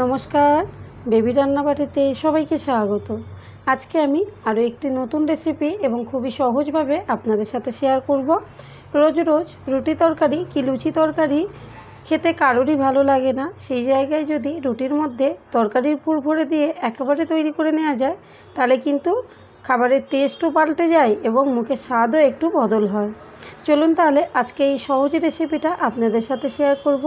নমস্কার, বেবি রান্নাবাটিতে সবাইকে স্বাগত। আজকে আমি আরও একটি নতুন রেসিপি এবং খুবই সহজভাবে আপনাদের সাথে শেয়ার করব। রোজ রোজ রুটি তরকারি কি লুচি তরকারি খেতে কারোরই ভালো লাগে না। সেই জায়গায় যদি রুটির মধ্যে তরকারির পুর ভরে দিয়ে একেবারে তৈরি করে নেওয়া যায়, তাহলে কিন্তু খাবারের টেস্টও পাল্টে যায় এবং মুখের স্বাদও একটু বদল হয়। চলুন তাহলে আজকে এই সহজ রেসিপিটা আপনাদের সাথে শেয়ার করব।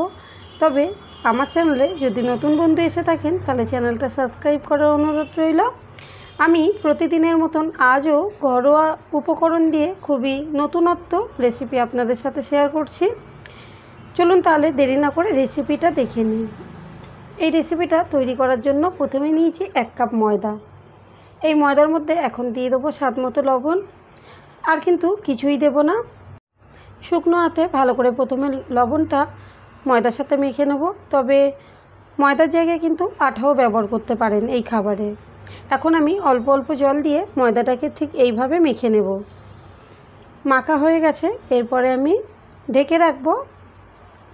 তবে আমার চ্যানেলে যদি নতুন বন্ধু এসে থাকেন, তাহলে চ্যানেলটা সাবস্ক্রাইব করার অনুরোধ রইল। আমি প্রতিদিনের মতন আজও ঘরোয়া উপকরণ দিয়ে খুবই নতুনত্ব রেসিপি আপনাদের সাথে শেয়ার করছি। চলুন তাহলে দেরি না করে রেসিপিটা দেখে নিই। এই রেসিপিটা তৈরি করার জন্য প্রথমে নিয়েছি 1 কাপ ময়দা। এই ময়দার মধ্যে এখন দিয়ে দেবো স্বাদ মতো লবণ, আর কিন্তু কিছুই দেব না। শুকনো হাতে ভালো করে প্রথমে লবণটা ময়দার সাথে মেখে নেব। তবে ময়দার জায়গায় কিন্তু আটাও ব্যবহার করতে পারেন এই খাবারে। এখন আমি অল্প অল্প জল দিয়ে ময়দাটাকে ঠিক এইভাবে মেখে নেব। মাখা হয়ে গেছে, এরপরে আমি ঢেকে রাখবো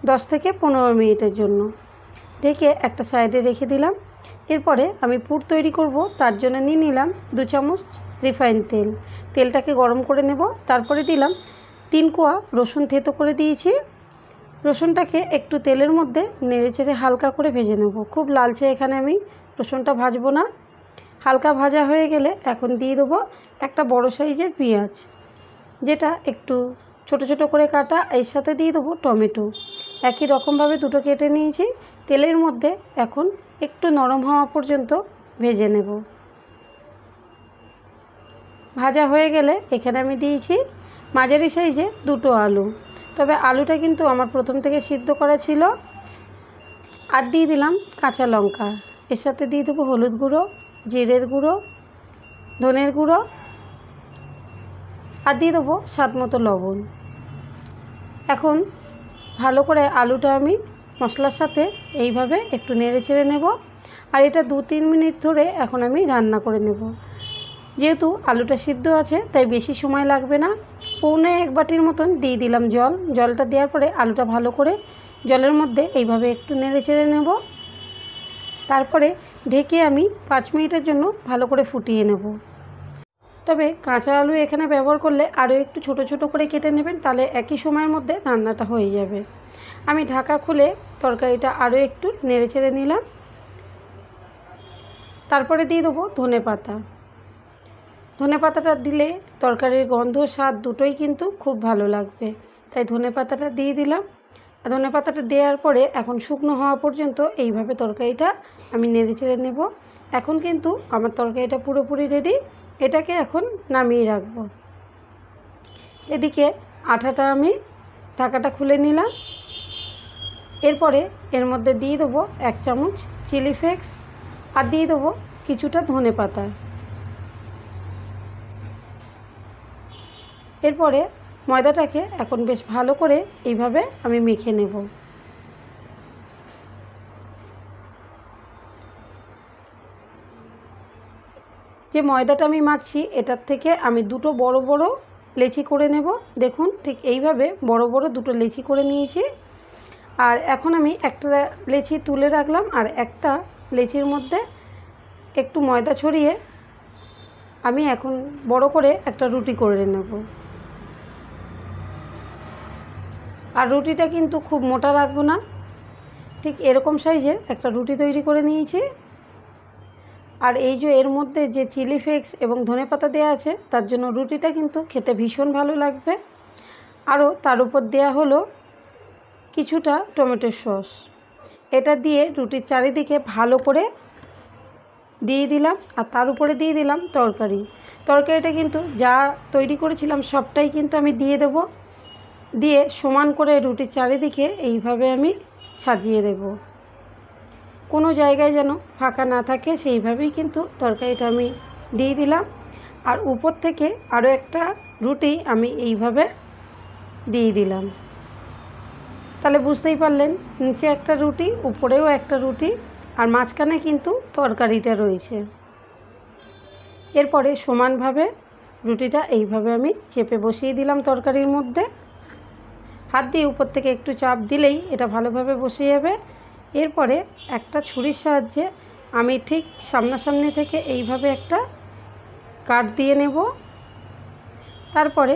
10 থেকে 15 মিনিটের জন্য। ঢেকে একটা সাইডে রেখে দিলাম। এরপরে আমি পুর তৈরি করব, তার জন্য নিয়ে নিলাম 2 চামচ রিফাইন তেল। তেলটাকে গরম করে নেব। তারপরে দিলাম 3 কোয়া রসুন থেতো করে দিয়েছি। রসুনটাকে একটু তেলের মধ্যে নেড়েচেড়ে হালকা করে ভেজে নেব। খুব লালচে এখানে আমি রসুনটা ভাজবো না। হালকা ভাজা হয়ে গেলে এখন দিয়ে দেবো একটা বড় সাইজের পেঁয়াজ, যেটা একটু ছোট ছোট করে কাটা। এর সাথে দিয়ে দেবো টমেটো। একই রকমভাবে দুটো কেটে নিয়েছি। তেলের মধ্যে এখন একটু নরম হওয়া পর্যন্ত ভেজে নেব। ভাজা হয়ে গেলে এখানে আমি দিয়েছি মাঝারি সাইজে 2টো আলু। তবে আলুটা কিন্তু আমার প্রথম থেকে সিদ্ধ করা ছিল। আর দিয়ে দিলাম কাঁচা লঙ্কা। এর সাথে দিয়ে দেবো হলুদ গুঁড়ো, জিরের গুঁড়ো, ধনের গুঁড়ো, আর দিয়ে দেবো স্বাদ মতো লবণ। এখন ভালো করে আলুটা আমি মশলার সাথে এইভাবে একটু নেড়ে চেড়ে নেব। আর এটা 2-3 মিনিট ধরে এখন আমি রান্না করে নেব। যেহেতু আলুটা সিদ্ধ আছে তাই বেশি সময় লাগবে না। পৌনে 1 বাটির মতন দিয়ে দিলাম জল। জলটা দেওয়ার পরে আলুটা ভালো করে জলের মধ্যে এইভাবে একটু নেড়ে চেড়ে নেব। তারপরে ঢেকে আমি 5 মিনিটের জন্য ভালো করে ফুটিয়ে নেব। তবে কাঁচা আলু এখানে ব্যবহার করলে আরও একটু ছোট ছোট করে কেটে নেবেন, তাহলে একই সময়ের মধ্যে রান্নাটা হয়ে যাবে। আমি ঢাকা খুলে তরকারিটা আরও একটু নেড়ে চেড়ে নিলাম। তারপরে দিয়ে দেবো ধনে পাতা। ধনে পাতাটা দিলে তরকারির গন্ধ স্বাদ দুটোই কিন্তু খুব ভালো লাগবে, তাই ধনে পাতাটা দিয়ে দিলাম। আর ধনে পাতাটা দেওয়ার পরে এখন শুকনো হওয়া পর্যন্ত এইভাবে তরকারিটা আমি নেড়ে চেড়ে নেব। এখন কিন্তু আমার তরকারিটা পুরোপুরি রেডি। এটাকে এখন নামিয়ে রাখব। এদিকে আটাটা আমি ঢাকাটা খুলে নিলাম। এরপরে এর মধ্যে দিয়ে দেবো 1 চামচ চিলি ফ্লেক্স, আর দিয়ে দেবো কিছুটা ধনে পাতা। এরপরে ময়দাটাকে এখন বেশ ভালো করে এইভাবে আমি মেখে নেব। যে ময়দাটা আমি মাখছি এটার থেকে আমি 2টো বড় বড় লেচি করে নেব। দেখুন ঠিক এইভাবে বড় বড় 2টো লেচি করে নিয়েছি। আর এখন আমি একটা লেচি তুলে রাখলাম, আর একটা লেচির মধ্যে একটু ময়দা ছড়িয়ে আমি এখন বড় করে একটা রুটি করে নেব। আর রুটিটা কিন্তু খুব মোটা রাখবো না, ঠিক এরকম সাইজের একটা রুটি তৈরি করে নিয়েছি। আর এই যে এর মধ্যে যে চিলি ফ্লেক্স এবং ধনেপাতা দেওয়া আছে, তার জন্য রুটিটা কিন্তু খেতে ভীষণ ভালো লাগবে। আরও তার উপর দেওয়া হলো কিছুটা টমেটো সস। এটা দিয়ে রুটির চারিদিকে ভালো করে দিয়ে দিলাম। আর তার উপরে দিয়ে দিলাম তরকারিটা কিন্তু যা তৈরি করেছিলাম সবটাই কিন্তু আমি দিয়ে দেব। দিয়ে সমান করে রুটির চারিদিকে এইভাবে আমি সাজিয়ে দেব। কোনো জায়গায় যেন ফাঁকা না থাকে সেইভাবেই কিন্তু তরকারিটা আমি দিয়ে দিলাম। আর উপর থেকে আরও একটা রুটি আমি এইভাবে দিয়ে দিলাম। তাহলে বুঝতেই পারলেন, নিচে একটা রুটি, উপরেও একটা রুটি, আর মাঝখানে কিন্তু তরকারিটা রয়েছে। এরপরে সমানভাবে রুটিটা এইভাবে আমি চেপে বসিয়ে দিলাম তরকারির মধ্যে। হাত দিয়ে উপর থেকে একটু চাপ দিলেই এটা ভালোভাবে বসে যাবে। এরপরে একটা ছুরির সাহায্যে আমি ঠিক সামনাসামনি থেকে এইভাবে একটা কাট দিয়ে নেব। তারপরে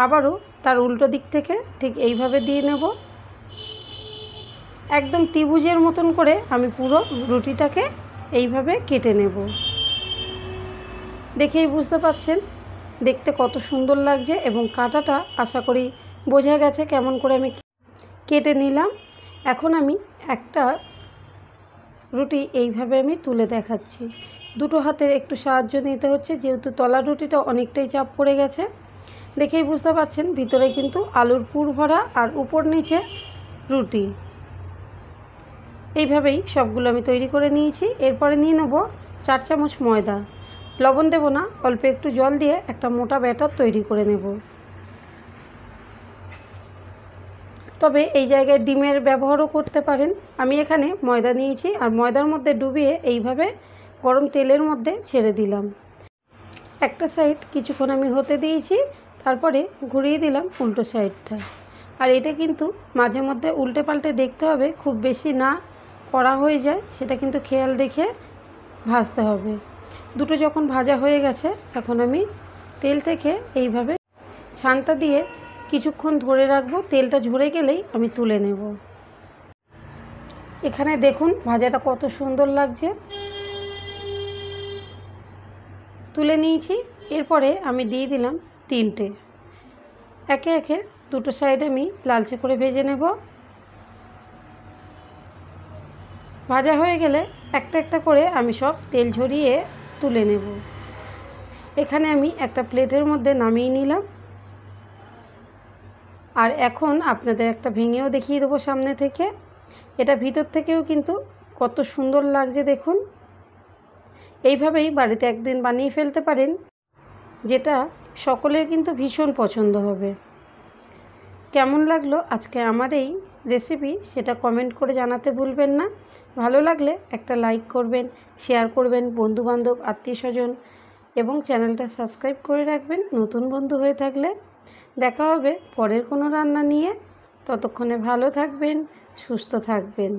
আবারও তার উল্টো দিক থেকে ঠিক এইভাবে দিয়ে নেব। একদম ত্রিভুজের মতন করে আমি পুরো রুটিটাকে এইভাবে কেটে নেব। দেখেই বুঝতে পাচ্ছেন দেখতে কত সুন্দর লাগছে, এবং কাটাটা আশা করি বোঝা গেছে কেমন করে আমি কেটে নিলাম। এখন আমি একটা রুটি এইভাবে আমি তুলে দেখাচ্ছি। দুটো হাতের একটু সাহায্য নিতে হচ্ছে, যেহেতু তলার রুটিটা অনেকটাই চাপ পড়ে গেছে। দেখেই বুঝতে পাচ্ছেন ভিতরে কিন্তু আলুর পুর ভরা আর উপর নিচে রুটি। এইভাবেই সবগুলো আমি তৈরি করে নিয়েছি। এরপরে নিয়ে নেব 4 চামচ ময়দা। লবণ দেব না, অল্প একটু জল দিয়ে একটা মোটা ব্যাটার তৈরি করে নেব। তবে এই জায়গায় ডিমের ব্যবহারও করতে পারেন। আমি এখানে ময়দা নিয়েছি, আর ময়দার মধ্যে ডুবিয়ে এইভাবে গরম তেলের মধ্যে ছেড়ে দিলাম। একটা সাইড কিছুক্ষণ আমি হতে দিয়েছি, তারপরে ঘুরিয়ে দিলাম উল্টো সাইডটা। আর এটা কিন্তু মাঝে মধ্যে উল্টে পাল্টে দেখতে হবে, খুব বেশি না কড়া হয়ে যায় সেটা কিন্তু খেয়াল রেখে ভাজতে হবে। দুটো যখন ভাজা হয়ে গেছে, এখন আমি তেল থেকে এইভাবে ছানটা দিয়ে কিছুক্ষণ ধরে রাখবো। তেলটা ঝরে গেলেই আমি তুলে নেব। এখানে দেখুন ভাজাটা কত সুন্দর লাগছে। তুলে নিয়েছি। এরপরে আমি দিয়ে দিলাম 3টে। একে একে দুটো সাইড আমি লালচে করে ভেজে নেব। ভাজা হয়ে গেলে একটা একটা করে আমি সব তেল ঝরিয়ে তুলে নেব। এখানে আমি একটা প্লেটের মধ্যে নামিয়ে নিলাম। আর এখন আপনাদের একটা ভেঙেও দেখিয়ে দেবো সামনে থেকে। এটা ভিতর থেকেও কিন্তু কত সুন্দর লাগছে দেখুন। এইভাবেই বাড়িতে একদিন বানিয়ে ফেলতে পারেন, যেটা সকলের কিন্তু ভীষণ পছন্দ হবে। কেমন লাগলো আজকে আমার এই রেসিপি সেটা কমেন্ট করে জানাতে ভুলবেন না। ভালো লাগলে একটা লাইক করবেন, শেয়ার করবেন বন্ধুবান্ধব আত্মীয়স্বজন, এবং চ্যানেলটা সাবস্ক্রাইব করে রাখবেন নতুন বন্ধু হয়ে থাকলে। দেখা হবে পরের কোনো রান্না নিয়ে। ততক্ষণে ভালো থাকবেন, সুস্থ থাকবেন।